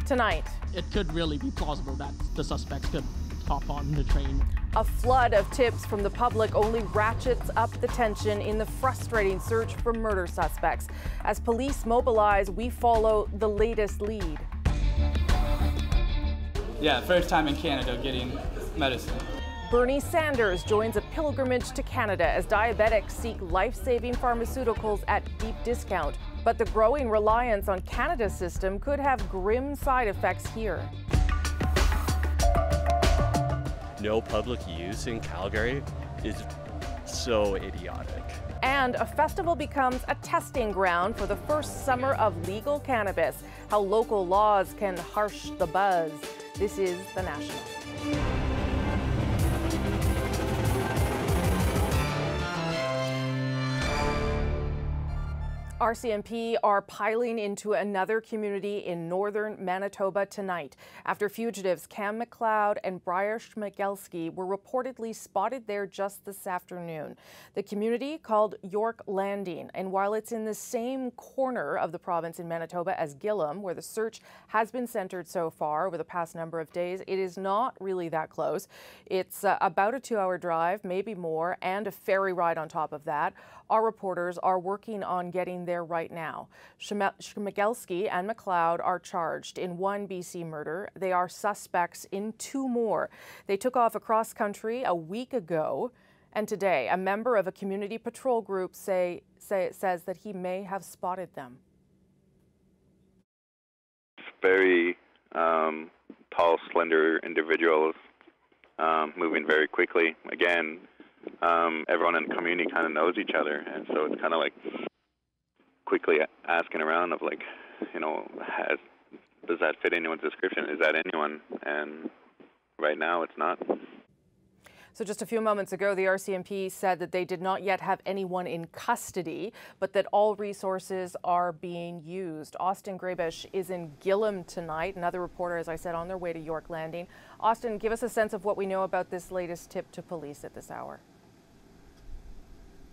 Tonight, it could really be plausible that the suspects could hop on the train. A flood of tips from the public only ratchets up the tension in the frustrating search for murder suspects. As police mobilize, we follow the latest lead. Yeah, first time in Canada getting medicine. Bernie Sanders joins a pilgrimage to Canada as diabetics seek life-saving pharmaceuticals at deep discount. But the growing reliance on Canada's system could have grim side effects here. No public use in Calgary is so idiotic. And a festival becomes a testing ground for the first summer of legal cannabis. How local laws can harsh the buzz. This is The National. RCMP are piling into another community in northern Manitoba tonight after fugitives Cam McLeod and Briar Schmigelski were reportedly spotted there just this afternoon. The community called York Landing, and while it's in the same corner of the province in Manitoba as Gillam, where the search has been centered so far over the past number of days, it is not really that close. It's about a 2-hour drive, maybe more, and a ferry ride on top of that. Our reporters are working on getting there right now. Schmigelski and McLeod are charged in one BC murder. They are suspects in 2 more. They took off across country a week ago, and today a member of a community patrol group says that he may have spotted them. Very tall, slender individuals moving very quickly. Again, everyone in the community kind of knows each other, and so it's kind of like quickly asking around of like, you know, does that fit anyone's description? Is that anyone? And right now it's not. So just a few moments ago, the RCMP said that they did not yet have anyone in custody, but that all resources are being used. Austin Grabish is in Gillam tonight. Another reporter, as I said, on their way to York Landing. Austin, give us a sense of what we know about this latest tip to police at this hour.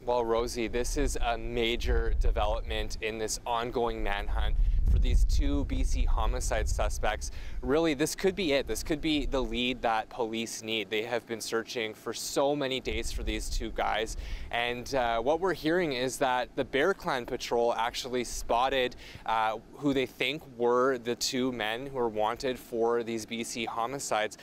Well, Rosie, this is a major development in this ongoing manhunt for these 2 BC homicide suspects. Really, this could be it. This could be the lead that police need. They have been searching for so many days for these 2 guys. And what we're hearing is that the Bear Clan Patrol actually spotted who they think were the 2 men who are wanted for these BC homicides.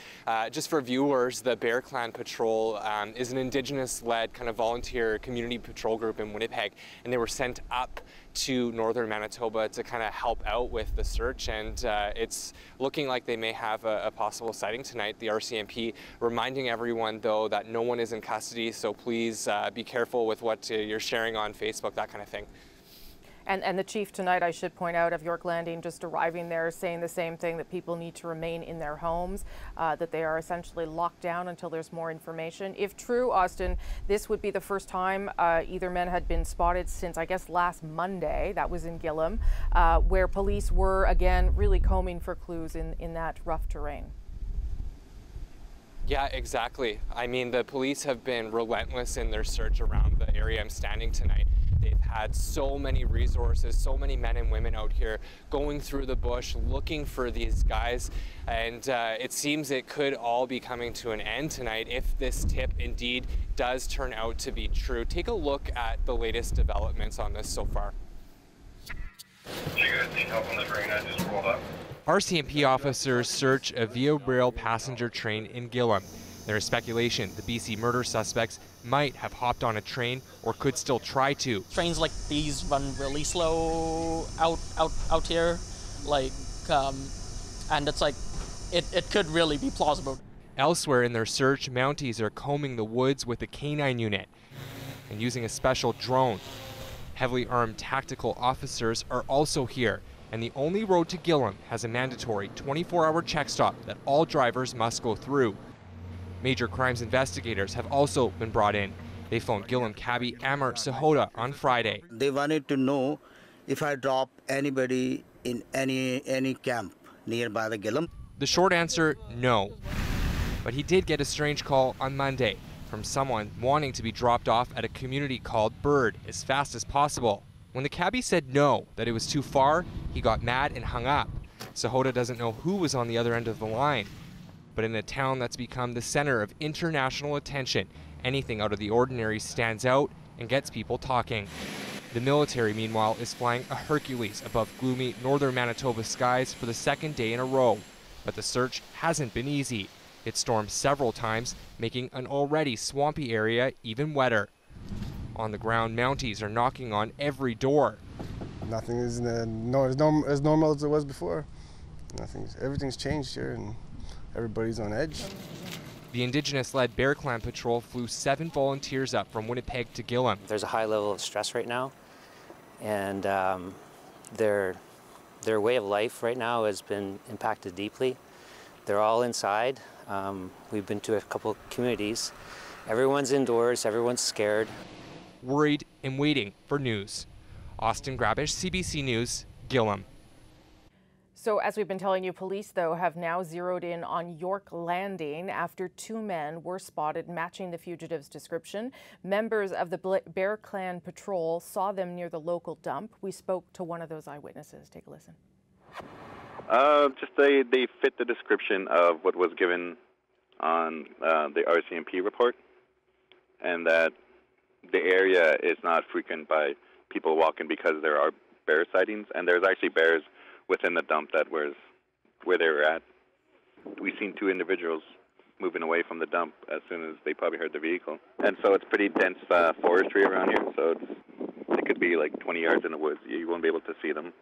Just for viewers, the Bear Clan Patrol is an Indigenous-led kind of volunteer community patrol group in Winnipeg, and they were sent up to northern Manitoba to kind of help out with the search, and it's looking like they may have a possible sighting tonight. The RCMP reminding everyone, though, that no one is in custody, so please be careful with what you're sharing on Facebook, that kind of thing. And the chief tonight, I should point out, of York Landing just arriving there, saying the same thing, that people need to remain in their homes, that they are essentially locked down until there's more information. If true, Austin, this would be the first time either men had been spotted since, I guess, last Monday. That was in Gillam, where police were, again, really combing for clues in that rough terrain. Yeah, exactly. I mean, the police have been relentless in their search around the area I'm standing tonight. They've had so many resources, so many men and women out here going through the bush looking for these guys, and it seems it could all be coming to an end tonight if this tip indeed does turn out to be true. Take a look at the latest developments on this so far. You guys need help on the train I just rolled up? RCMP officers search a Via Rail passenger train in Gillam. There is speculation the BC murder suspects might have hopped on a train or could still try to. Trains like these run really slow out here, like, and it's like, it could really be plausible. Elsewhere in their search, Mounties are combing the woods with a canine unit and using a special drone. Heavily armed tactical officers are also here, and the only road to Gillam has a mandatory 24-hour check stop that all drivers must go through. Major crimes investigators have also been brought in. They phoned Gillam cabbie Amar Sahota on Friday. They wanted to know if I drop anybody in any camp nearby the Gillam. The short answer, no. But he did get a strange call on Monday from someone wanting to be dropped off at a community called Bird as fast as possible. When the cabbie said no, that it was too far, he got mad and hung up. Sahota doesn't know who was on the other end of the line. But in a town that's become the center of international attention, anything out of the ordinary stands out and gets people talking. The military, meanwhile, is flying a Hercules above gloomy northern Manitoba skies for the second day in a row. But the search hasn't been easy. It stormed several times, making an already swampy area even wetter. On the ground, Mounties are knocking on every door. Nothing is as normal as it was before. Everything's changed here, and everybody's on edge. The Indigenous-led Bear Clan Patrol flew 7 volunteers up from Winnipeg to Gillam. There's a high level of stress right now, and their way of life right now has been impacted deeply. They're all inside. We've been to a couple communities. Everyone's indoors, everyone's scared. Worried and waiting for news. Austin Grabish, CBC News, Gillam. So as we've been telling you, police, though, have now zeroed in on York Landing after 2 men were spotted matching the fugitives' description. Members of the Bear Clan Patrol saw them near the local dump. We spoke to one of those eyewitnesses. Take a listen. Just they fit the description of what was given on the RCMP report, and that the area is not frequented by people walking because there are bear sightings, and there's actually bears within the dump that was where they were at. We seen 2 individuals moving away from the dump as soon as they probably heard the vehicle. And so it's pretty dense forestry around here, so it could be like 20 yards in the woods. You won't be able to see them.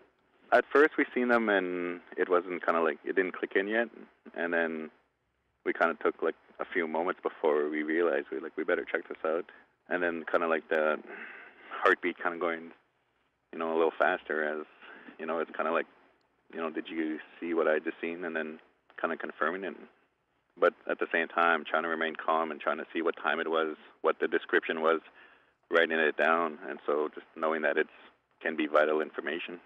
At first we seen them and it wasn't it didn't click in yet. And then we kind of took like a few moments before we realized we better check this out. And then kind of like the heartbeat kind of going, a little faster as, it's kind of like, did you see what I just seen? And then kind of confirming it. But at the same time, trying to remain calm and trying to see what time it was, what the description was, writing it down. And so just knowing that it can be vital information.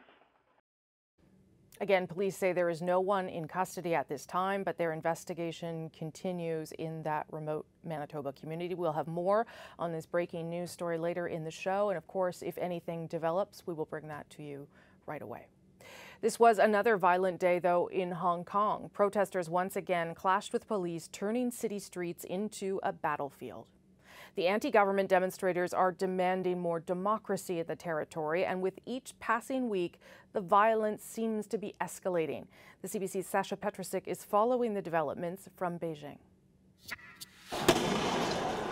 Again, police say there is no one in custody at this time, but their investigation continues in that remote Manitoba community. We'll have more on this breaking news story later in the show. And of course, if anything develops, we will bring that to you right away. This was another violent day, though, in Hong Kong. Protesters once again clashed with police, turning city streets into a battlefield. The anti-government demonstrators are demanding more democracy in the territory, and with each passing week, the violence seems to be escalating. The CBC's Sasha Petrusik is following the developments from Beijing.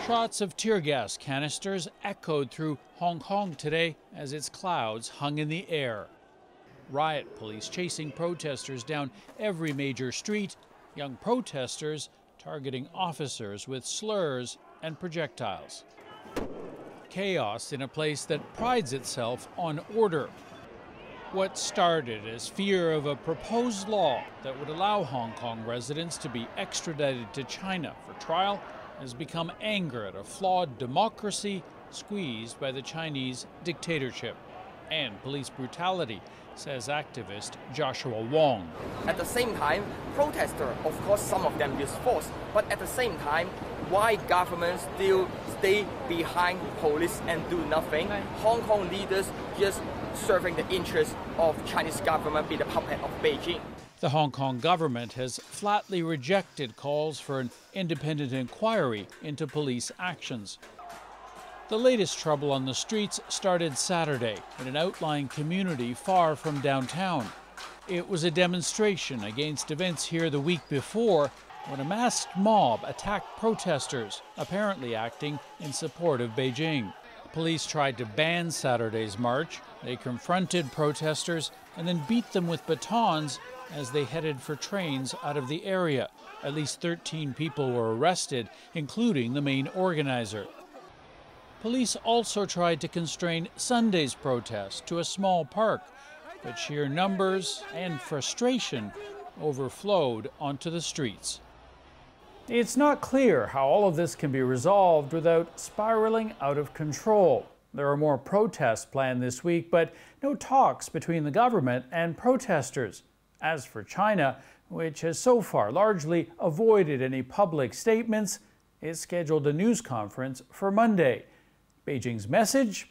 Shots of tear gas canisters echoed through Hong Kong today as its clouds hung in the air. Riot police chasing protesters down every major street, young protesters targeting officers with slurs and projectiles. Chaos in a place that prides itself on order. What started as fear of a proposed law that would allow Hong Kong residents to be extradited to China for trial has become anger at a flawed democracy squeezed by the Chinese dictatorship and police brutality, says activist Joshua Wong. At the same time, protesters, of course, some of them use force, but at the same time, why government still stay behind police and do nothing? Hong Kong leaders just serving the interests of Chinese government, be the puppet of Beijing. The Hong Kong government has flatly rejected calls for an independent inquiry into police actions. The latest trouble on the streets started Saturday in an outlying community far from downtown. It was a demonstration against events here the week before when a masked mob attacked protesters, apparently acting in support of Beijing. Police tried to ban Saturday's march. They confronted protesters and then beat them with batons as they headed for trains out of the area. At least 13 people were arrested, including the main organizer. Police also tried to constrain Sunday's protest to a small park, but sheer numbers and frustration overflowed onto the streets. It's not clear how all of this can be resolved without spiraling out of control. There are more protests planned this week, but no talks between the government and protesters. As for China, which has so far largely avoided any public statements, it scheduled a news conference for Monday. Beijing's message?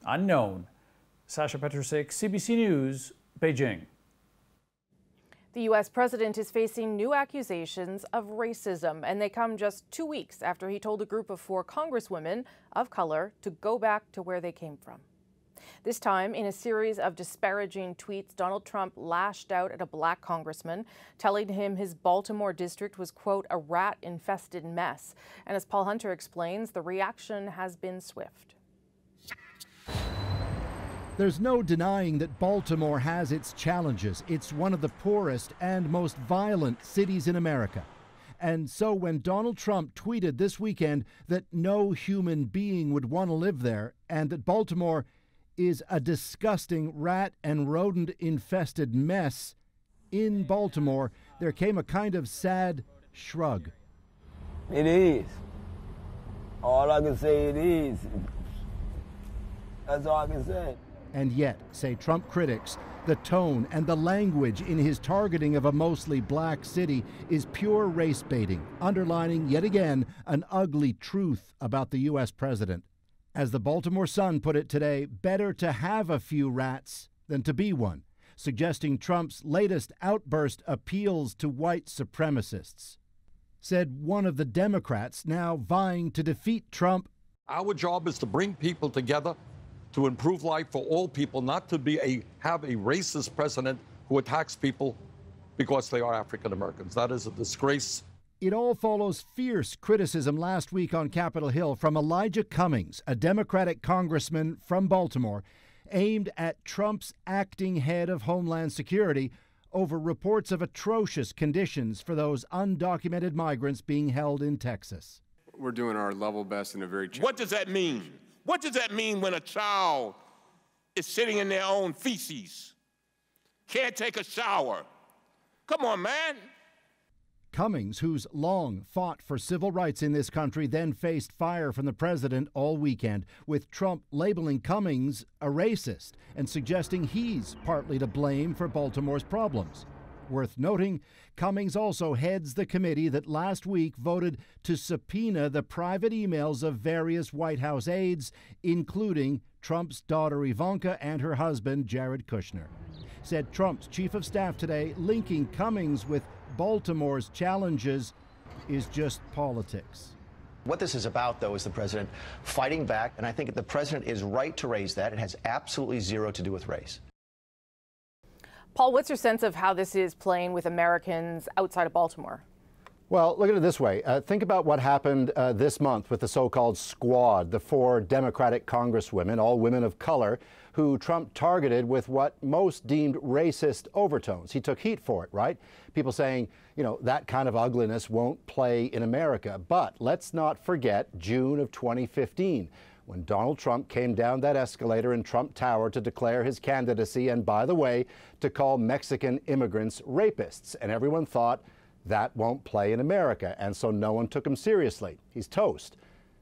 Unknown. Sasha Petrusik, CBC News, Beijing. The U.S. president is facing new accusations of racism, and they come just 2 weeks after he told a group of 4 congresswomen of color to go back to where they came from. This time, in a series of disparaging tweets, Donald Trump lashed out at a black congressman, telling him his Baltimore district was, quote, a rat-infested mess. And as Paul Hunter explains, the reaction has been swift. There's no denying that Baltimore has its challenges. It's one of the poorest and most violent cities in America. And so when Donald Trump tweeted this weekend that no human being would want to live there and that Baltimore is a disgusting rat and rodent-infested mess, in Baltimore, there came a kind of sad shrug. It is. All I can say it is. That's all I can say. And yet, say Trump critics, the tone and the language in his targeting of a mostly black city is pure race baiting, underlining yet again an ugly truth about the U.S. president. As the Baltimore Sun put it today, better to have a few rats than to be one, suggesting Trump's latest outburst appeals to white supremacists. Said one of the Democrats now vying to defeat Trump. Our job is to bring people together, to improve life for all people, not to have a racist president who attacks people because they are African Americans. That is a disgrace. It all follows fierce criticism last week on Capitol Hill from Elijah Cummings, a Democratic congressman from Baltimore, aimed at Trump's acting head of Homeland Security over reports of atrocious conditions for those undocumented migrants being held in Texas. We're doing our level best in a very What does that mean? What does that mean when a child is sitting in their own feces, can't take a shower? Come on, man. Cummings, who's long fought for civil rights in this country, then faced fire from the president all weekend, with Trump labeling Cummings a racist and suggesting he's partly to blame for Baltimore's problems. Worth noting, Cummings also heads the committee that last week voted to subpoena the private emails of various White House aides, including Trump's daughter Ivanka and her husband Jared Kushner. Said Trump's chief of staff today, linking Cummings with Baltimore's challenges is just politics. What this is about, though, is the president fighting back, and I think the president is right to raise that. It has absolutely zero to do with race. Paul, what's your sense of how this is playing with Americans outside of Baltimore? Well, look at it this way. Think about what happened this month with the so-called squad, the 4 Democratic congresswomen, all women of color, who Trump targeted with what most deemed racist overtones. He took heat for it, right? People saying, you know, that kind of ugliness won't play in America. But let's not forget June of 2015, when Donald Trump came down that escalator in Trump Tower to declare his candidacy and, by the way, to call Mexican immigrants rapists. And everyone thought that won't play in America, and so no one took him seriously. He's toast.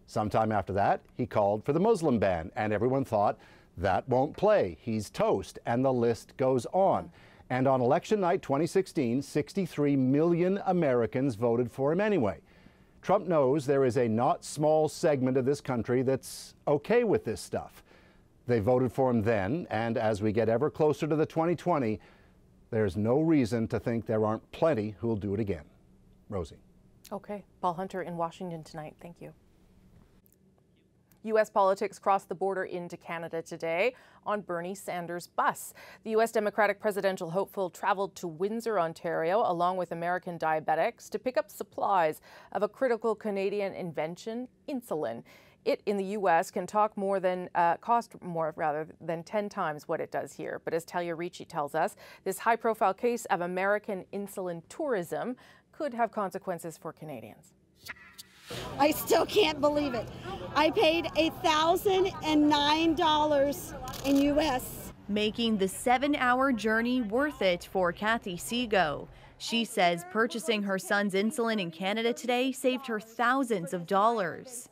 Sometime after that, he called for the Muslim ban, and everyone thought that won't play. He's toast, and the list goes on. And on election night 2016, 63 million Americans voted for him anyway. Trump knows there is a not small segment of this country that's okay with this stuff. They voted for him then, and as we get ever closer to the 2020, there's no reason to think there aren't plenty who'll do it again. Rosie. Okay. Paul Hunter in Washington tonight. Thank you. U.S. politics crossed the border into Canada today on Bernie Sanders' bus. The U.S. Democratic presidential hopeful traveled to Windsor, Ontario, along with American diabetics to pick up supplies of a critical Canadian invention, insulin. It in the U.S. can cost more than 10 times what it does here. But as Talia Ricci tells us, this high-profile case of American insulin tourism could have consequences for Canadians. I still can't believe it. I paid $1,009 in U.S. Making the 7-hour journey worth it for Kathy Seago. She says purchasing her son's insulin in Canada today saved her thousands of dollars.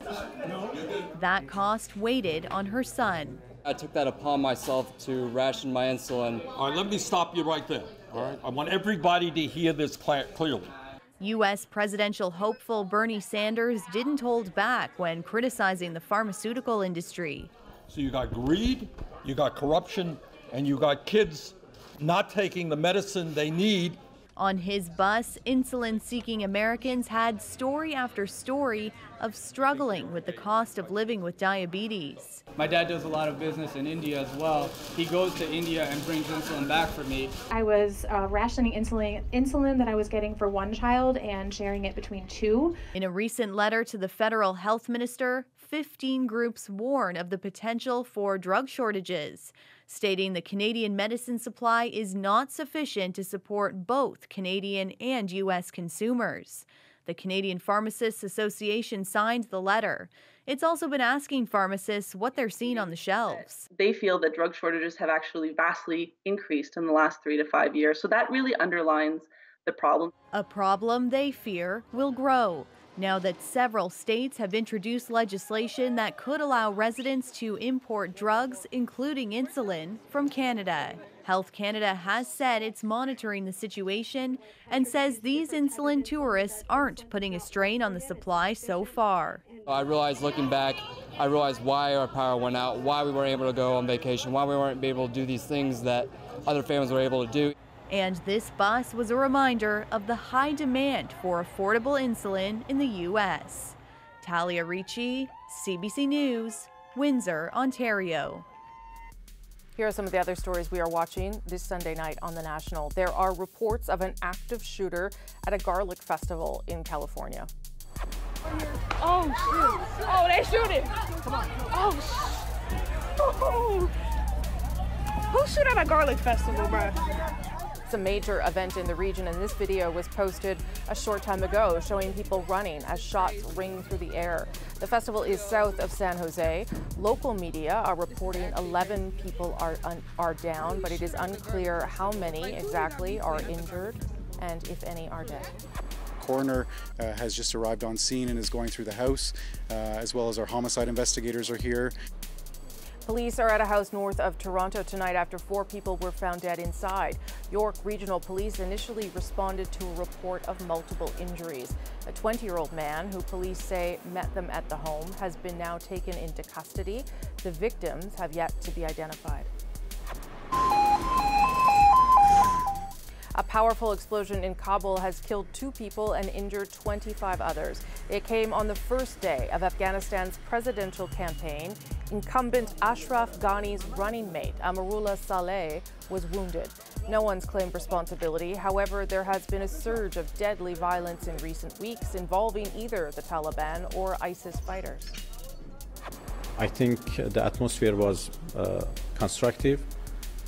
That cost weighed on her son. I took that upon myself to ration my insulin. All right, let me stop you right there. All right, I want everybody to hear this clearly. U.S. presidential hopeful Bernie Sanders didn't hold back when criticizing the pharmaceutical industry. So you got greed, you got corruption, and you got kids not taking the medicine they need. On his bus, insulin-seeking Americans had story after story of struggling with the cost of living with diabetes. My dad does a lot of business in India as well. He goes to India and brings insulin back for me. I was rationing insulin that I was getting for one child and sharing it between two. In a recent letter to the federal health minister, 15 groups warn of the potential for drug shortages, stating the Canadian medicine supply is not sufficient to support both Canadian and U.S. consumers. The Canadian Pharmacists Association signed the letter. It's also been asking pharmacists what they're seeing on the shelves. They feel that drug shortages have actually vastly increased in the last 3 to 5 years, so that really underlines the problem. A problem they fear will grow now that several states have introduced legislation that could allow residents to import drugs, including insulin, from Canada. Health Canada has said it's monitoring the situation and says these insulin tourists aren't putting a strain on the supply so far. I realized, looking back, I realized why our power went out, why we weren't able to go on vacation, why we weren't able to do these things that other families were able to do. And this bus was a reminder of the high demand for affordable insulin in the U.S. Talia Ricci, CBC News, Windsor, Ontario. Here are some of the other stories we are watching this Sunday night on The National. There are reports of an active shooter at a garlic festival in California. Oh, shoot. Oh, they shooting. Come on. Oh, who shoot at a garlic festival, bro? It's a major event in the region, and this video was posted a short time ago showing people running as shots ring through the air. The festival is south of San Jose. Local media are reporting 11 people are down, but it is unclear how many exactly are injured and if any are dead. Coroner has just arrived on scene and is going through the house, as well as our homicide investigators are here. Police are at a house north of Toronto tonight after 4 people were found dead inside. York Regional Police initially responded to a report of multiple injuries. A 20-year-old man, who police say met them at the home, has been now taken into custody. The victims have yet to be identified. A powerful explosion in Kabul has killed 2 people and injured 25 others. It came on the first day of Afghanistan's presidential campaign. Incumbent Ashraf Ghani's running mate, Amarullah Saleh, was wounded. No one's claimed responsibility. However, there has been a surge of deadly violence in recent weeks involving either the Taliban or ISIS fighters. I think the atmosphere was constructive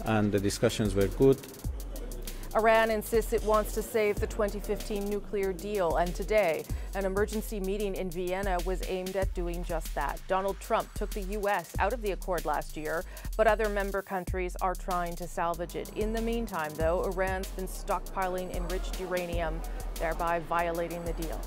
and the discussions were good. Iran insists it wants to save the 2015 nuclear deal, and today, an emergency meeting in Vienna was aimed at doing just that. Donald Trump took the U.S. out of the accord last year, but other member countries are trying to salvage it. In the meantime, though, Iran's been stockpiling enriched uranium, thereby violating the deal.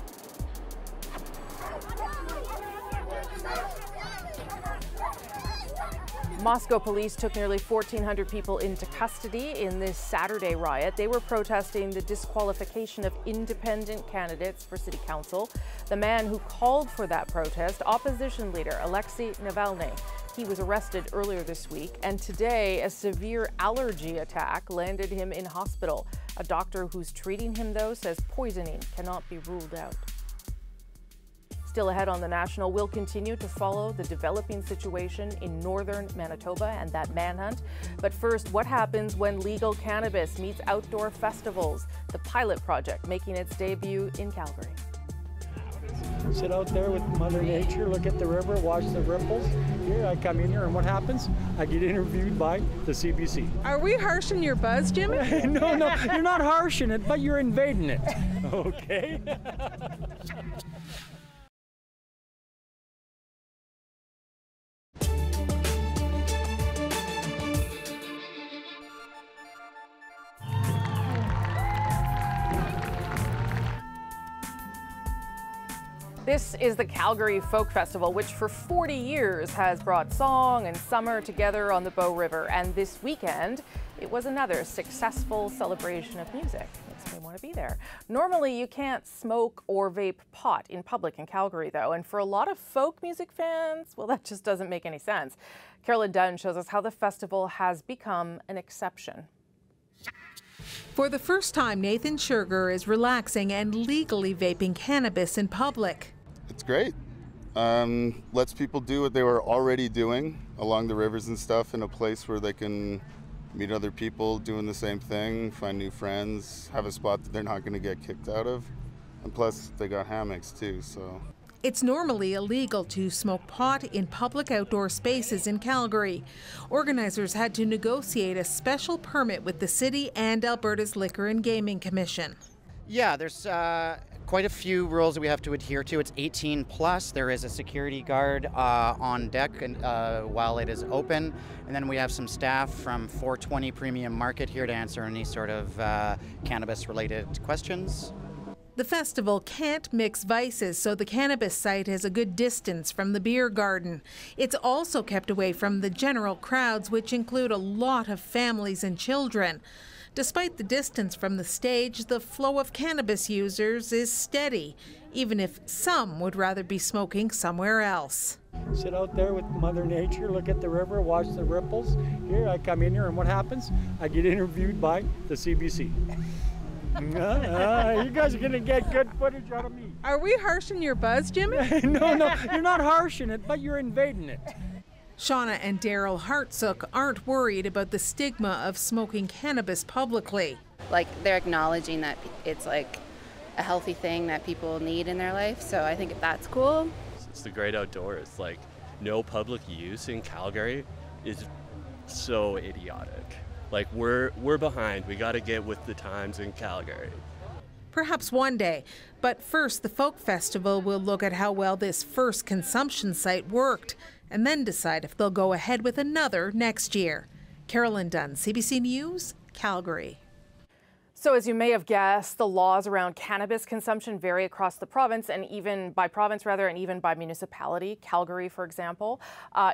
Moscow police took nearly 1,400 people into custody in this Saturday riot. They were protesting the disqualification of independent candidates for city council. The man who called for that protest, opposition leader Alexei Navalny, he was arrested earlier this week, and today a severe allergy attack landed him in hospital. A doctor who's treating him, though, says poisoning cannot be ruled out. Still ahead on The National, we'll continue to follow the developing situation in northern Manitoba and that manhunt. But first, what happens when legal cannabis meets outdoor festivals? The pilot project making its debut in Calgary. Sit out there with Mother Nature, look at the river, watch the ripples. Here, I come in here, and what happens? I get interviewed by the CBC. Are we harshing your buzz, Jimmy? No, you're not harshing it, but you're invading it. Okay? This is the Calgary Folk Festival, which for 40 years has brought song and summer together on the Bow River. And this weekend, it was another successful celebration of music. Makes me want to be there. Normally, you can't smoke or vape pot in public in Calgary, though. And for a lot of folk music fans, well, that just doesn't make any sense. Carolyn Dunn shows us how the festival has become an exception. For the first time, Nathan Scherger is relaxing and legally vaping cannabis in public. It's great. Lets people do what they were already doing along the rivers and stuff in a place where they can meet other people doing the same thing, find new friends, have a spot that they're not going to get kicked out of. And plus, they got hammocks too, so. It's normally illegal to smoke pot in public outdoor spaces in Calgary. Organizers had to negotiate a special permit with the city and Alberta's Liquor and Gaming Commission. Yeah, there's quite a few rules that we have to adhere to. It's 18 plus. There is a security guard on deck and, while it is open. And then we have some staff from 420 Premium Market here to answer any sort of cannabis-related questions. The festival can't mix vices, so the cannabis site has a good distance from the beer garden. It's also kept away from the general crowds, which include a lot of families and children. Despite the distance from the stage, the flow of cannabis users is steady, even if some would rather be smoking somewhere else. Sit out there with Mother Nature, look at the river, watch the ripples. Here, I come in here, and what happens? I get interviewed by the CBC. You guys are going to get good footage out of me. Are we harshing your buzz, Jimmy? No, you're not harshing it, but you're invading it. Shauna and Daryl Hartsook aren't worried about the stigma of smoking cannabis publicly. Like, they're acknowledging that it's like a healthy thing that people need in their life, so I think that's cool. It's the great outdoors. Like, no public use in Calgary is so idiotic. Like, we're behind. We got to get with the times in Calgary. Perhaps one day, but first the Folk Festival will look at how well this first consumption site worked and then decide if they'll go ahead with another next year. Carolyn Dunn, CBC News, Calgary. So as you may have guessed, the laws around cannabis consumption vary across the province and even by municipality. Calgary, for example.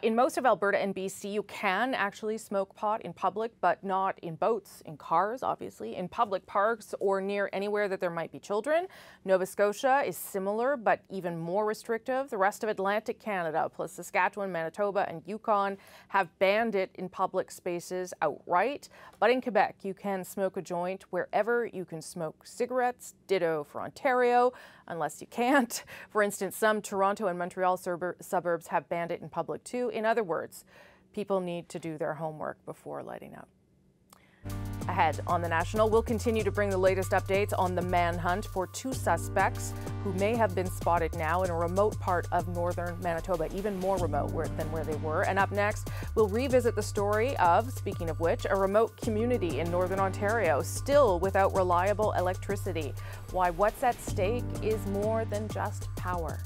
In most of Alberta and BC, you can actually smoke pot in public, but not in boats, in cars, obviously, in public parks or near anywhere that there might be children. Nova Scotia is similar, but even more restrictive. The rest of Atlantic Canada, plus Saskatchewan, Manitoba, and Yukon, have banned it in public spaces outright. But in Quebec, you can smoke a joint wherever you can smoke cigarettes. Ditto for Ontario, unless you can't. For instance, some Toronto and Montreal suburbs have banned it in public too. In other words, people need to do their homework before lighting up. Ahead on The National, we'll continue to bring the latest updates on the manhunt for two suspects who may have been spotted now in a remote part of northern Manitoba, even more remote than where they were. And up next, we'll revisit the story of, speaking of which, a remote community in northern Ontario still without reliable electricity. Why what's at stake is more than just power.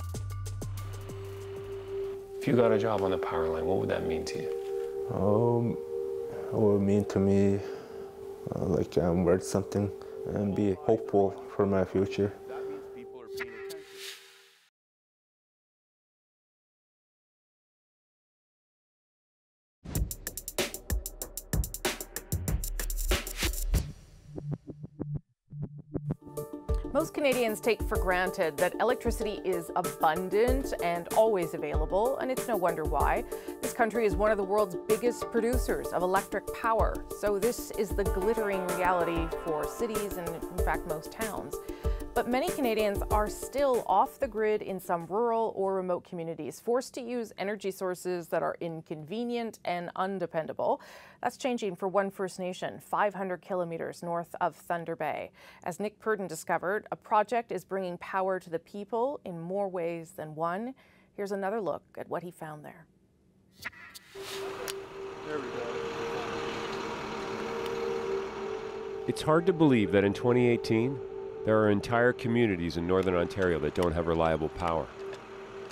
If you got a job on the power line, what would that mean to you? It would mean to me like I'm worth something and be hopeful for my future. Most Canadians take for granted that electricity is abundant and always available, and it's no wonder why. This country is one of the world's biggest producers of electric power, so this is the glittering reality for cities and, in fact, most towns. But many Canadians are still off the grid in some rural or remote communities, forced to use energy sources that are inconvenient and undependable. That's changing for one First Nation, 500 kilometers north of Thunder Bay. As Nick Purdon discovered, a project is bringing power to the people in more ways than one. Here's another look at what he found there. There we go. It's hard to believe that in 2018, there are entire communities in northern Ontario that don't have reliable power.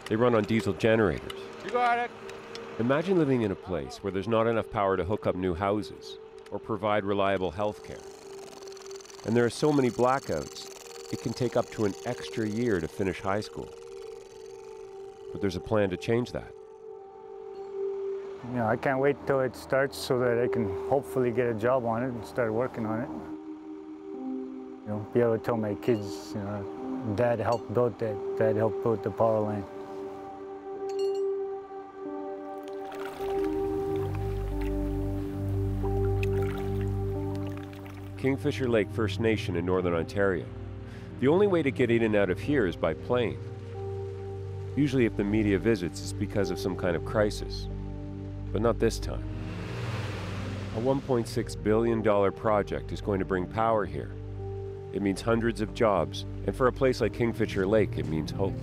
They run on diesel generators. You got it. Imagine living in a place where there's not enough power to hook up new houses or provide reliable health care. And there are so many blackouts, it can take up to an extra year to finish high school. But there's a plan to change that. You know, I can't wait till it starts so that I can hopefully get a job on it and start working on it. You know, be able to tell my kids, you know, Dad helped build that, Dad helped build the power line. Kingfisher Lake First Nation in Northern Ontario. The only way to get in and out of here is by plane. Usually if the media visits, it's because of some kind of crisis. But not this time. A $1.6 billion project is going to bring power here. It means hundreds of jobs, and for a place like Kingfisher Lake, it means hope.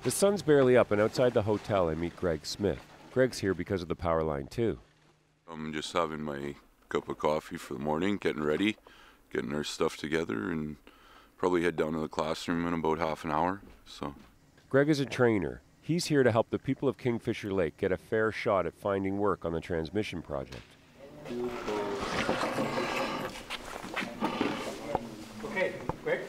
The sun's barely up, and outside the hotel I meet Greg Smith. Greg's here because of the power line too. I'm just having my cup of coffee for the morning, getting ready, getting our stuff together, and probably head down to the classroom in about half an hour. So, Greg is a trainer. He's here to help the people of Kingfisher Lake get a fair shot at finding work on the transmission project. Okay, quick.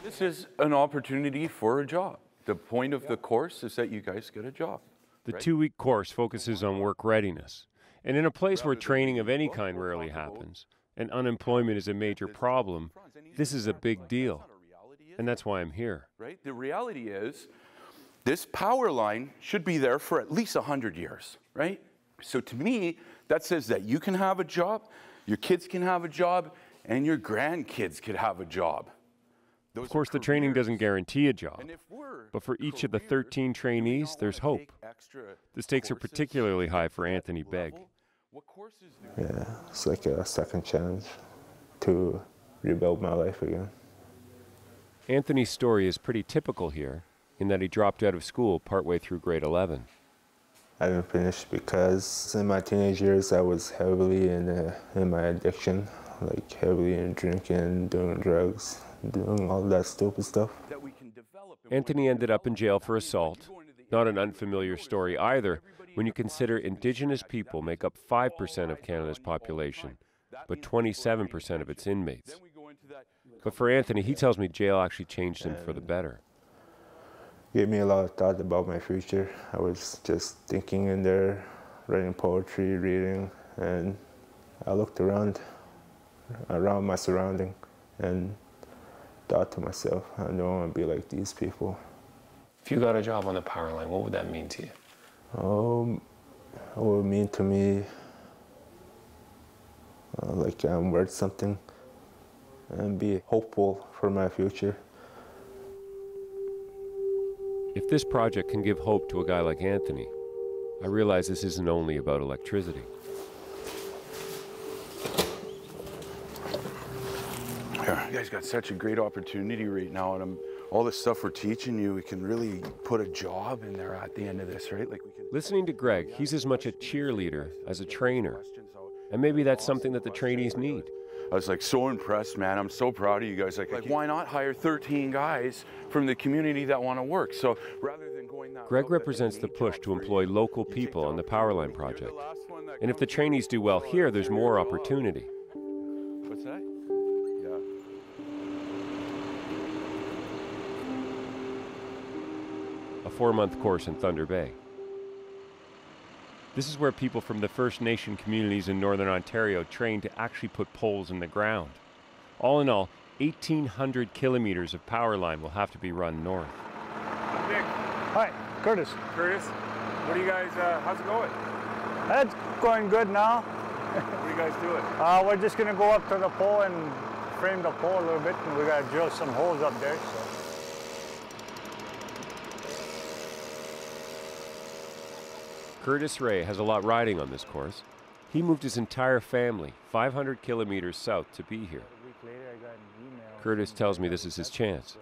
This is an opportunity for a job. The point of the course is that you guys get a job. The 2-week course focuses on work readiness. And in a place where training of any kind rarely happens, and unemployment is a major problem, this is a big deal. And that's why I'm here. Right? The reality is, this power line should be there for at least 100 years, right? So to me, that says that you can have a job, your kids can have a job, and your grandkids could have a job. Of course, the training doesn't guarantee a job, but for each of the 13 trainees, there's hope. The stakes are particularly high for Anthony Begg. Yeah, it's like a second chance to rebuild my life again. Anthony's story is pretty typical here, in that he dropped out of school partway through grade 11. I didn't finish because in my teenage years I was heavily in my addiction, like heavily in drinking, doing drugs, doing all that stupid stuff. Anthony ended up in jail for assault. Not an unfamiliar story either, when you consider Indigenous people make up 5% of Canada's population, but 27% of its inmates. But for Anthony, he tells me jail actually changed him for the better. Gave me a lot of thought about my future. I was just thinking in there, writing poetry, reading, and I looked around my surrounding and thought to myself, I don't want to be like these people. If you got a job on the power line, what would that mean to you? It would mean to me like I'm worth something and be hopeful for my future. If this project can give hope to a guy like Anthony, I realize this isn't only about electricity. You guys got such a great opportunity right now, and all the stuff we're teaching you, we can really put a job in there at the end of this, right? Like we can. Listening to Greg, he's as much a cheerleader as a trainer. And maybe that's something that the trainees need. I was like so impressed, man. I'm so proud of you guys. Like why not hire 13 guys from the community that want to work? So rather than going that Greg represents the push to employ local people on the Powerline project. And if the trainees do well here, there's more opportunity. What's that? A 4-month course in Thunder Bay. This is where people from the First Nation communities in Northern Ontario train to actually put poles in the ground. All in all, 1,800 kilometers of power line will have to be run north. Nick. Hi, Curtis. Curtis, what do you guys, how's it going? It's going good now. What are you guys doing? We're just going to go up to the pole and frame the pole a little bit, and we got to drill some holes up there. So. Curtis Ray has a lot riding on this course. He moved his entire family 500 kilometers south to be here. Curtis tells me this is his chance.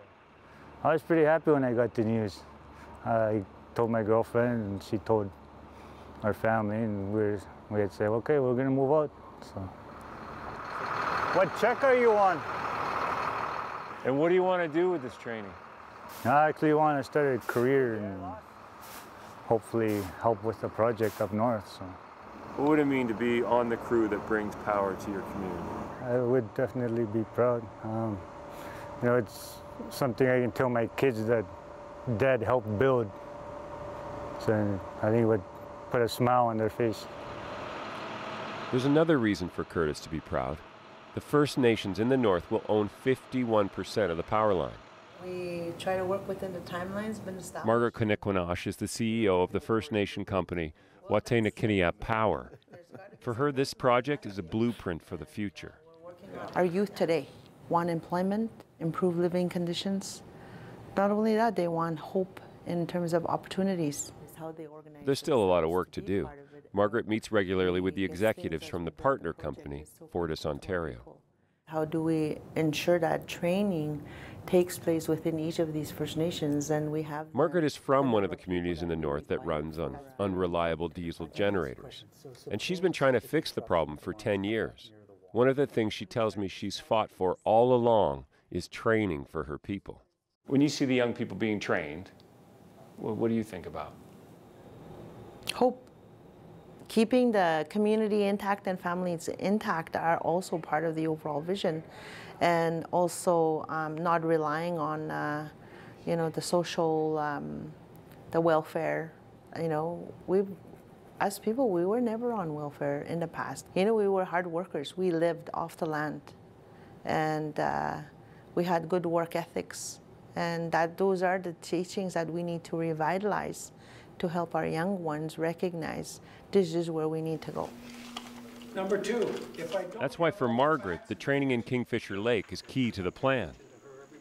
I was pretty happy when I got the news. I told my girlfriend, and she told our family, and we had said, okay, we're going to move out. So, what check are you on? And what do you want to do with this training? I actually want to start a career and hopefully help with the project up north. So. What would it mean to be on the crew that brings power to your community? I would definitely be proud. You know, it's something I can tell my kids that Dad helped build. So I think it would put a smile on their face. There's another reason for Curtis to be proud. The First Nations in the north will own 51% of the power line. We try to work within the timelines been established. Margaret Konikwinosh is the CEO of the First Nation company Wataynikaneyap Power. For her, this project is a blueprint for the future. Our youth today want employment, improved living conditions. Not only that, they want hope in terms of opportunities. There's still a lot of work to do. Margaret meets regularly with the executives from the partner company, Fortis Ontario. How do we ensure that training takes place within each of these First Nations? And we have. Margaret is from one of the communities in the north that runs on unreliable diesel generators. And she's been trying to fix the problem for 10 years. One of the things she tells me she's fought for all along is training for her people. When you see the young people being trained, what do you think about? Hope. Keeping the community intact and families intact are also part of the overall vision, and also not relying on, the social, the welfare. As people, we were never on welfare in the past. We were hard workers. We lived off the land, and we had good work ethics, and those are the teachings that we need to revitalize to help our young ones recognize this is where we need to go. Number two, That's why for Margaret, the training in Kingfisher Lake is key to the plan.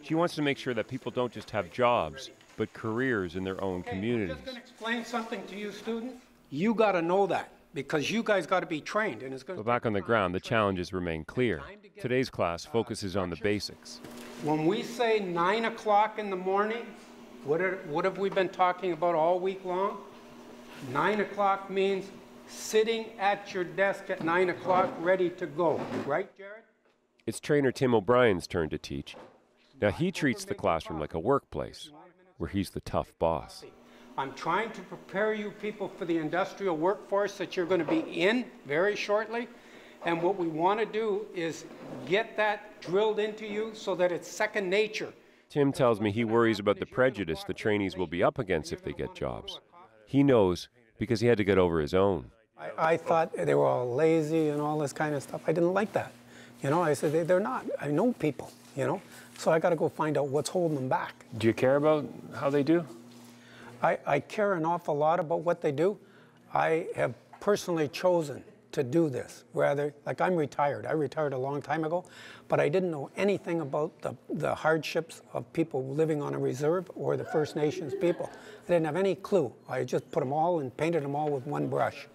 She wants to make sure that people don't just have jobs, but careers in their own communities. I'm just going to explain something to you, students. You got to know that, because you guys got to be trained. And it's going But back on the ground, the challenges remain clear. Today's class focuses on the basics. When we say 9 o'clock in the morning, what have we been talking about all week long? 9 o'clock means sitting at your desk at 9 o'clock ready to go. Right, Jared? It's trainer Tim O'Brien's turn to teach. Now he treats the classroom like a workplace, where he's the tough boss. I'm trying to prepare you people for the industrial workforce that you're going to be in very shortly. And what we want to do is get that drilled into you so that it's second nature. Tim tells me he worries about the prejudice the trainees will be up against if they get jobs. He knows because he had to get over his own. I thought they were all lazy and all this kind of stuff. I didn't like that. I said, they're not. I know people, so I got to go find out what's holding them back. Do you care about how they do? I care an awful lot about what they do. I have personally chosen to do this. Rather, like I'm retired. I retired a long time ago, but I didn't know anything about the hardships of people living on a reserve or the First Nations people. I didn't have any clue. I just put them all and painted them all with one brush.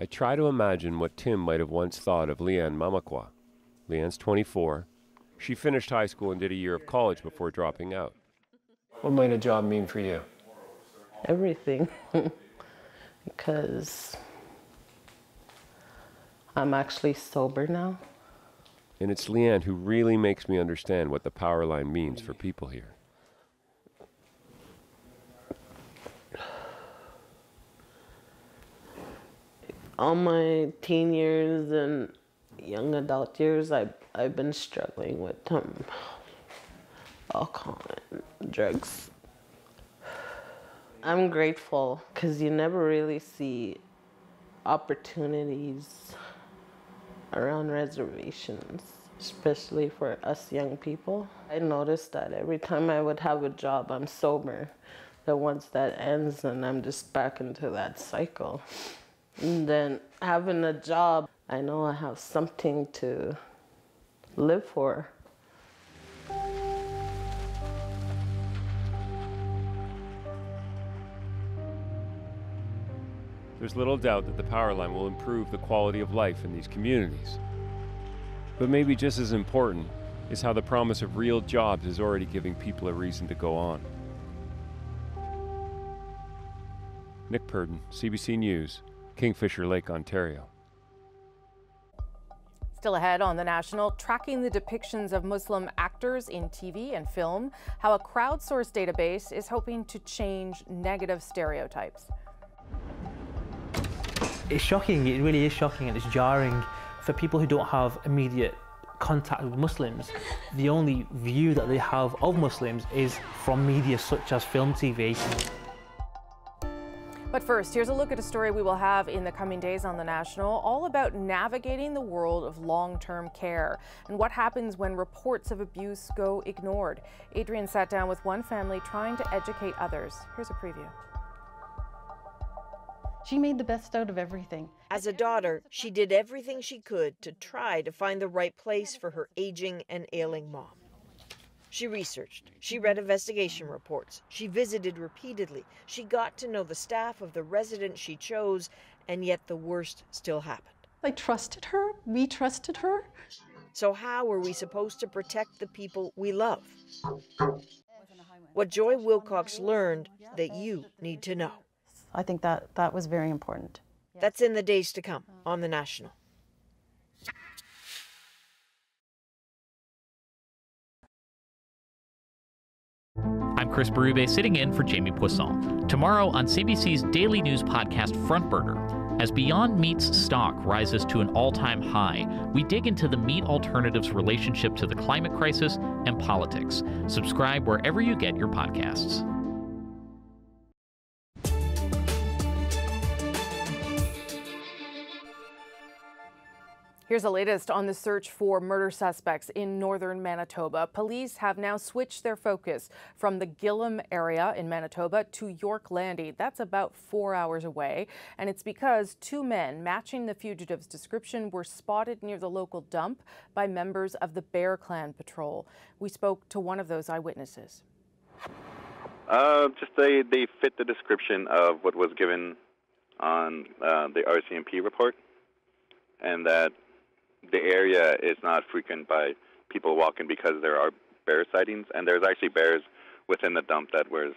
I try to imagine what Tim might have once thought of Leanne Mamakwa. Leanne's 24. She finished high school and did a year of college before dropping out. What might a job mean for you? Everything. Because I'm actually sober now. And it's Leanne who really makes me understand what the power line means for people here. All my teen years and young adult years, I've been struggling with alcohol and drugs. I'm grateful because you never really see opportunities around reservations, especially for us young people. I noticed that every time I would have a job, I'm sober. That once that ends, and I'm just back into that cycle. And then having a job, I know I have something to live for. There's little doubt that the power line will improve the quality of life in these communities. But maybe just as important is how the promise of real jobs is already giving people a reason to go on. Nick Purdon, CBC News, Kingfisher Lake, Ontario. Still ahead on The National, tracking the depictions of Muslim actors in TV and film, how a crowdsourced database is hoping to change negative stereotypes. It's shocking, it really is shocking, and it's jarring for people who don't have immediate contact with Muslims. The only view that they have of Muslims is from media such as film, TV. But first, here's a look at a story we will have in the coming days on The National, all about navigating the world of long-term care and what happens when reports of abuse go ignored. Adrian sat down with one family trying to educate others. Here's a preview. She made the best out of everything. As a daughter, she did everything she could to try to find the right place for her aging and ailing mom. She researched, she read investigation reports, she visited repeatedly, she got to know the staff of the residence she chose, and yet the worst still happened. I trusted her, we trusted her. So how were we supposed to protect the people we love? What Joy Wilcox learned that you need to know. I think that was very important. That's in the days to come on The National. I'm Chris Berube sitting in for Jamie Poisson. Tomorrow on CBC's daily news podcast Front Burner, as Beyond Meat's stock rises to an all-time high, we dig into the meat alternative's relationship to the climate crisis and politics. Subscribe wherever you get your podcasts. Here's the latest on the search for murder suspects in northern Manitoba. Police have now switched their focus from the Gillam area in Manitoba to York Landy. That's about 4 hours away. And it's because two men matching the fugitives' description were spotted near the local dump by members of the Bear Clan Patrol. We spoke to one of those eyewitnesses. Just they fit the description of what was given on the RCMP report, and that the area is not frequented by people walking because there are bear sightings, and there's actually bears within the dump that was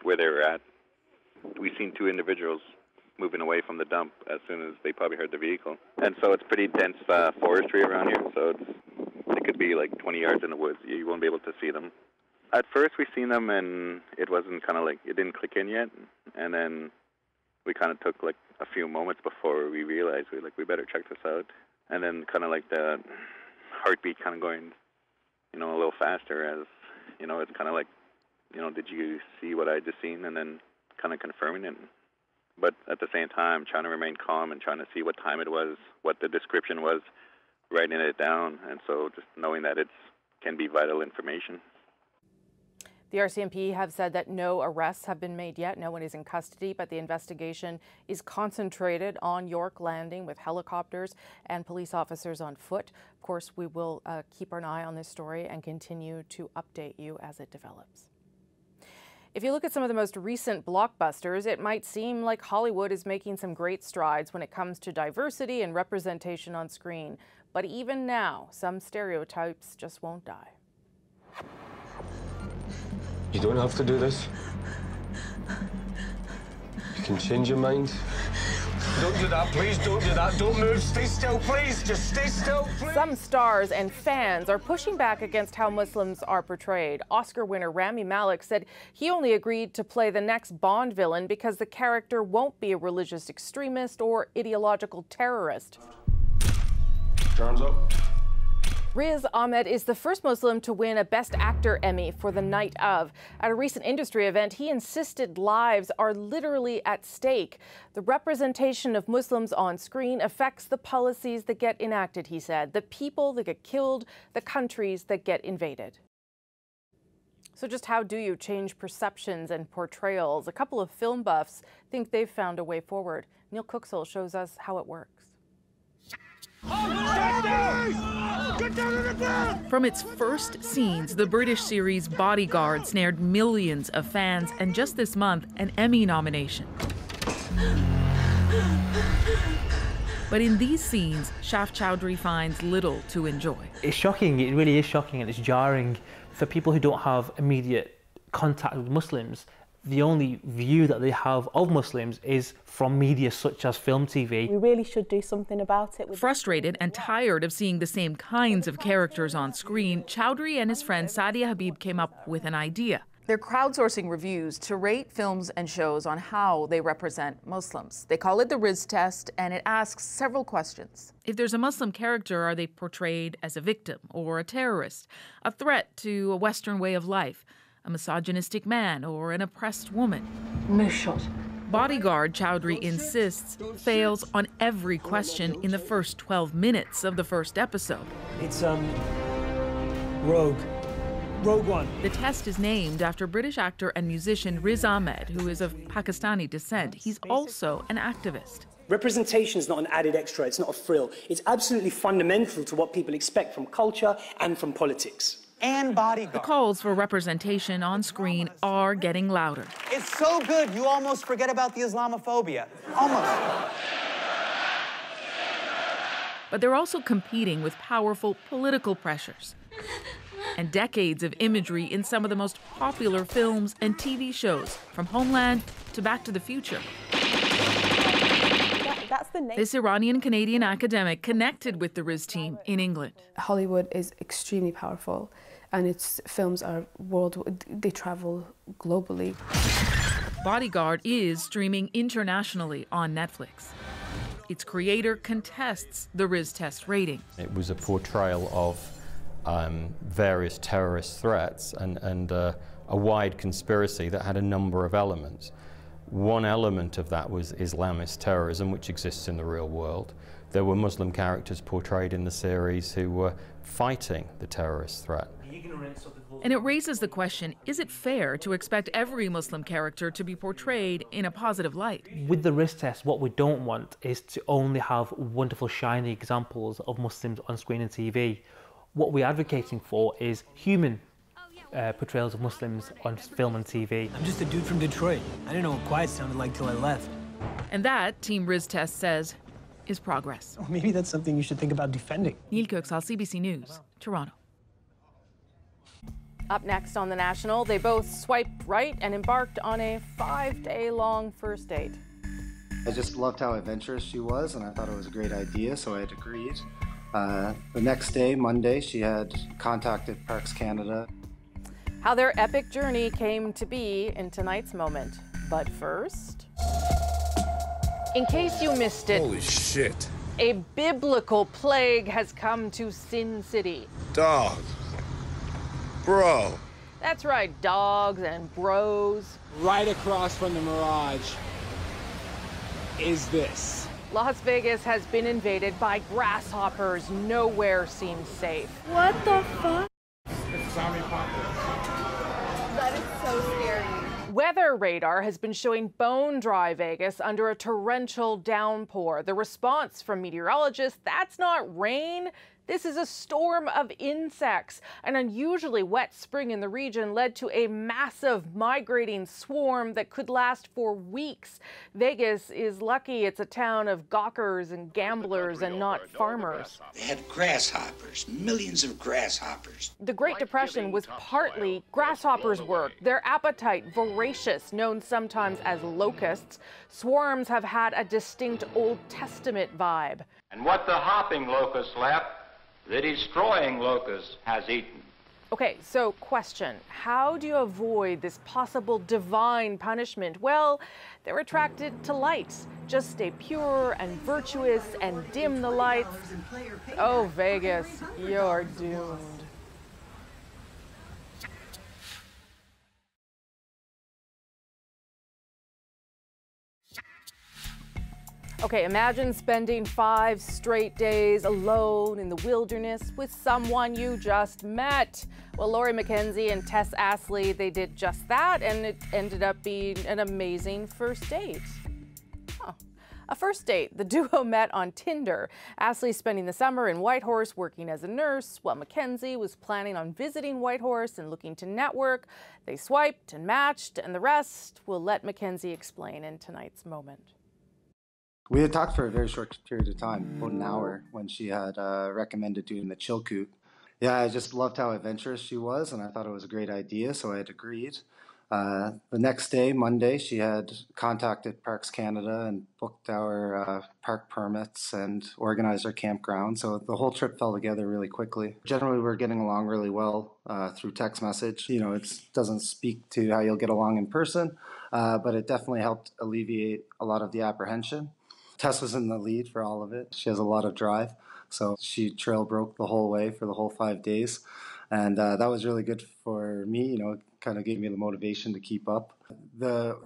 where they were at. We've seen two individuals moving away from the dump as soon as they probably heard the vehicle. And so it's pretty dense forestry around here, so it could be like 20 yards in the woods. You won't be able to see them. At first we seen them and it wasn't kind of like, it didn't click in yet, and then we kind of took like a few moments before we realized we better check this out. And then kind of like the heartbeat kind of going, a little faster as, it's kind of like, did you see what I just seen? And then kind of confirming it. But at the same time, trying to remain calm and trying to see what time it was, what the description was, writing it down. And so just knowing that it can be vital information. The RCMP have said that no arrests have been made yet. No one is in custody, but the investigation is concentrated on York Landing with helicopters and police officers on foot. Of course, we will keep an eye on this story and continue to update you as it develops. If you look at some of the most recent blockbusters, it might seem like Hollywood is making some great strides when it comes to diversity and representation on screen. But even now, some stereotypes just won't die. You don't have to do this. You can change your mind. Don't do that, please. Don't do that. Don't move. Stay still, please. Just stay still, please. Some stars and fans are pushing back against how Muslims are portrayed. Oscar winner Rami Malek said he only agreed to play the next Bond villain because the character won't be a religious extremist or ideological terrorist. Arms up. Riz Ahmed is the first Muslim to win a Best Actor Emmy for The Night Of. At a recent industry event, he insisted lives are literally at stake. The representation of Muslims on screen affects the policies that get enacted, he said, the people that get killed, the countries that get invaded. So just how do you change perceptions and portrayals? A couple of film buffs think they've found a way forward. Neil Cooksall shows us how it works. From its first scenes, the British series Bodyguard snared millions of fans, and just this month, an Emmy nomination. But in these scenes, Shaf Chowdhury finds little to enjoy. It's shocking, it really is shocking, and it's jarring for people who don't have immediate contact with Muslims. The only view that they have of Muslims is from media such as film TV. We really should do something about it. Frustrated and tired of seeing the same kinds of characters on screen, Chowdhury and his friend Sadia Habib came up with an idea. They're crowdsourcing reviews to rate films and shows on how they represent Muslims. They call it the Riz Test, and it asks several questions. If there's a Muslim character, are they portrayed as a victim or a terrorist, a threat to a Western way of life, a misogynistic man or an oppressed woman? Moose shot. Bodyguard, Chowdhury insists, fails on every question in the first 12 minutes of the first episode. It's, Rogue One. The test is named after British actor and musician Riz Ahmed, who is of Pakistani descent. He's also an activist. Representation is not an added extra, it's not a frill. It's absolutely fundamental to what people expect from culture and from politics. And Bodyguard. The calls for representation on screen are getting louder. It's so good, you almost forget about the Islamophobia. Almost. But they're also competing with powerful political pressures and decades of imagery in some of the most popular films and TV shows, from Homeland to Back to the Future. That's the name. This Iranian-Canadian academic connected with the Riz team in England. Hollywood is extremely powerful, and its films are they travel globally. Bodyguard is streaming internationally on Netflix. Its creator contests the Riz Test rating. It was a portrayal of various terrorist threats and a wide conspiracy that had a number of elements. One element of that was Islamist terrorism, which exists in the real world. There were Muslim characters portrayed in the series who were fighting the terrorist threat. And it raises the question, is it fair to expect every Muslim character to be portrayed in a positive light? With the Riz Test, what we don't want is to only have wonderful, shiny examples of Muslims on screen and TV. What we're advocating for is human portrayals of Muslims on film and TV. I'm just a dude from Detroit. I didn't know what quiet sounded like till I left. And that, Team Riz Test says, is progress. Well, maybe that's something you should think about defending. Neil Köksal, CBC News, Toronto. Up next on The National, they both swiped right and embarked on a 5-day-long first date. I just loved how adventurous she was, and I thought it was a great idea, so I had agreed. The next day, Monday, she had contacted Parks Canada. How their epic journey came to be in tonight's moment. But first, in case you missed it, holy shit, a biblical plague has come to Sin City. Dog. Bro. That's right, dogs and bros. Right across from the Mirage is this. Las Vegas has been invaded by grasshoppers. Nowhere seems safe. What the fuck? It's zombie apocalypse. That is so scary. Weather radar has been showing bone dry Vegas under a torrential downpour. The response from meteorologists, that's not rain. This is a storm of insects. An unusually wet spring in the region led to a massive migrating swarm that could last for weeks. Vegas is lucky it's a town of gawkers and gamblers and not farmers. They had grasshoppers, millions of grasshoppers. The Great Depression was partly grasshoppers' work. Their appetite voracious, known sometimes as locusts. Swarms have had a distinct Old Testament vibe. And what the hopping locust left, the destroying locust has eaten. Okay, so question, how do you avoid this possible divine punishment? Well, they're attracted to light. Just stay pure and virtuous and dim the lights. Oh, Vegas, you're doomed. Okay, imagine spending 5 straight days alone in the wilderness with someone you just met. Well, Laurie McKenzie and Tess Astley, they did just that, and it ended up being an amazing first date. Huh. A first date. The duo met on Tinder. Astley spending the summer in Whitehorse working as a nurse, while McKenzie was planning on visiting Whitehorse and looking to network. They swiped and matched, and the rest we'll let McKenzie explain in tonight's moment. We had talked for a very short period of time, about an hour, when she had recommended doing the Chilkoot. Yeah, I just loved how adventurous she was, and I thought it was a great idea, so I had agreed. The next day, Monday, she had contacted Parks Canada and booked our park permits and organized our campground, so the whole trip fell together really quickly. Generally, we're getting along really well through text message. You know, it doesn't speak to how you'll get along in person, but it definitely helped alleviate a lot of the apprehension. Tess was in the lead for all of it. She has a lot of drive, so she trail broke the whole way for the whole 5 days. And that was really good for me, you know, it kind of gave me the motivation to keep up. The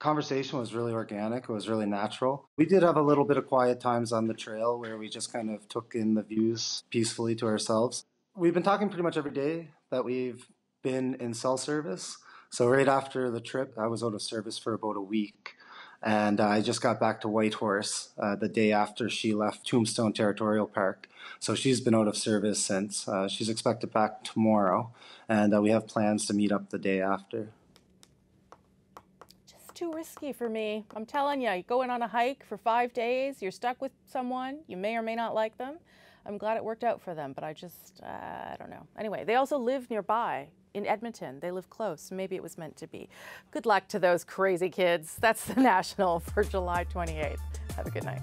Conversation was really organic. It was really natural. We did have a little bit of quiet times on the trail where we just kind of took in the views peacefully to ourselves. We've been talking pretty much every day that we've been in cell service. So right after the trip, I was out of service for about a week. And I just got back to Whitehorse the day after she left Tombstone Territorial Park. So she's been out of service since. She's expected back tomorrow. And we have plans to meet up the day after. Too risky for me. I'm telling you, you go in on a hike for 5 days, you're stuck with someone, you may or may not like them. I'm glad it worked out for them, but I just, I don't know. Anyway, they also live nearby in Edmonton. They live close, so maybe it was meant to be. Good luck to those crazy kids. That's the National for July 28th. Have a good night.